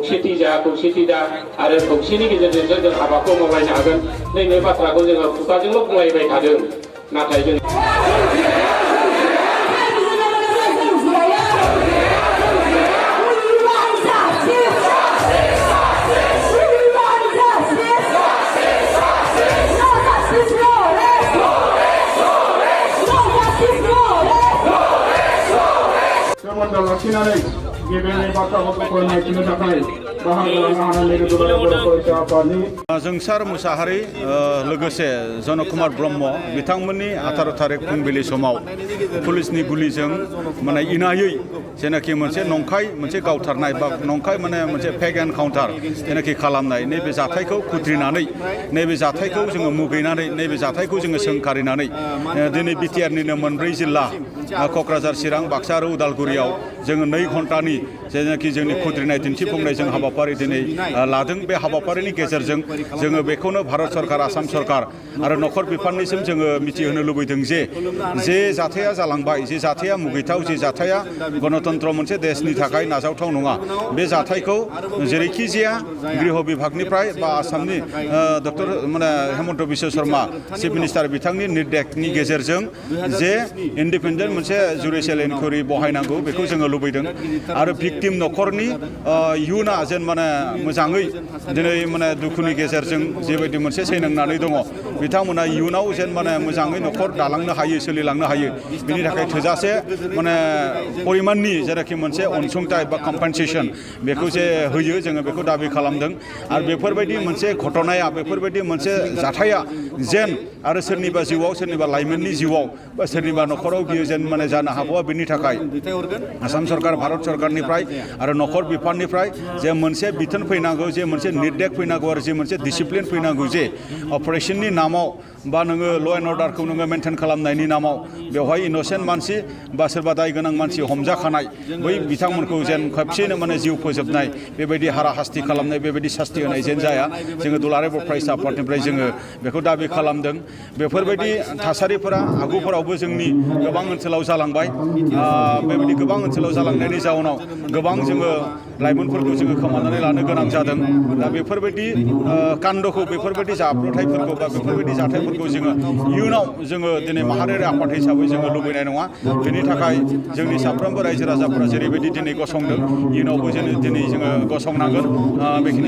खौसेथि दा आरो खौसेनि गेजेरजों जों हाबाखौ मावलायनो हागोन नैबे बाथ्राखौ जोङो खुगाजोंल' बुंलायबाय थादों नाथाय जों सोमोन्दो लाखिनानै गेबेङै बाथ्राफोरखौ फोरमायथिनो थाखाय बाहागो लानो हानाय दुलाराय बर' फरायसा आफादनि जोंसार मुसाहारि लोगोसे जनक कुमार ब्रह्म बिथांमोननि 18 थारिख फुंबिलि समाव पुलिसनि गुलिजों माने इनायै जेनाखि मोनसे नंखाय मोनसे गावथारनाय बा नंखाय माने मोनसे फेक एनकाउन्टार जेनाखि खालामनाय नैबे जाथायखौ खुद्रिनानै नैबे जाथायखौ जोङो मुगैनानै नैबे जाथायखौ जोङो सोंखारिनानै दिनै बिटिआरनिनो मोनब्रै जिल्ला क'क्राझार चिरां बाक्सा आरो उदालगुरियाव जोङो 2 घन्टानि जेनाखि जोंनि खुद्रिनाय दिन्थिफुंनाय जों हाबाफारि दिनै लादों बे हाबाफारिनि गेजेरजों जोङो बेखौनो भारत सरकार आसाम सरकार आरो नखर बिफाननिसिम जोङो मिथिहोनो लुबैदों जे जाथाया जालांबाय जे जाथाया मुगैथाव जे जाथाया गणतन्त्र मोनसे देशनि थाखाय नाजावथाव नङा बे जाथायखौ जेरैखि जाया गृह बिभागनिफ्राय बा आसामनि डक्टर माने हेमन्त बिश्व शर्मा चिफ मिनिस्टार बिथांनि निर्देशनि गेजेरजों जे इन्डिपेन्डेन्ट मोनसे जुडिशियेल इनकुवेरि बहायनांगौ बेखौ जोङो लुबैदों आरो भिक्टिम नखरनि इयुना जेन माने मोजाङै दिनै माने दुखुनि गेजेरजों जेबायदि मोनसे सैनांनानै दङ बिथांमोना इयुनाव जेन माने मोजाङै नखर दालांनो हायो सोलिलांनो हायो बिनि थाखाय थोजासे माने परिमाननि जेनाखि मोनसे अनसुंथाइ बा कम्पेनसेसन बेखौ जे होयो जोङो बेखौ दाबि खालामदों आरो बेफोरबायदि मोनसे घटनाया बेफोरबायदि मोनसे जाथाया जेन आरो सोरनिबा जिउआव सोरनिबा लाइमोननि जिउआव बा सोरनिबा नखराव बियो जेन माने जानो हागौआ बिनि थाखाय आसाम सरकार भारत सरकारनिफ्राय आरो नखर बिफाननिफ्राय जे मोनसे बिथोन फैनांगौ जे मोनसे निर्देश फैनांगौ आरो जे मोनसे डिसिप्लिन फैनांगौ जे अपारेशननि नामाव बा नोङो ल' एन्ड अर्डारखौ नोङो मेनटेन खालामनायनि नामाव बेवहाय इनोसेन्ट मानसि बा सोरबा दाय गोनां मानसि हमजाखानाय बै बिथांमोनखौ जेन खेबसेनो माने जिउ फोजोबनाय बेबायदि हाराहास्ति खालामनाय बेबायदि सास्ति होनाय जेन जाया जोङो दुलाराय बर' फरायसा आफादनिफ्राय जोङो बेखौ दाबि खालामदों बेफोरबायदि थासारिफोरा आगुफोरावबो जोंनि गोबां ओनसोलाव जालांबाय बेबायदि गोबां ओनसोलाव जालांनायनि जाउनाव गोबां जोङो लाइमोनफोरखौ जोङो खोमानानै लानो गोनां जादों दा बेफोरबायदि कान्दखौ बेफोरबायदि जाब्रबथायफोरखौ बा बेफोरबायदि जाथायफोरखौ जोङो इयुनाव जोङो दिनै माहारियारि आफाद हिसाबै जोङो लुबैनाय नङा बेनि थाखाय जोंनि साफ्रोमबो रायजो राजाफोरा जेरैबायदि दिनै गसंदों इयुनावबो दिनै जोङो गसंनांगोन बेखिनि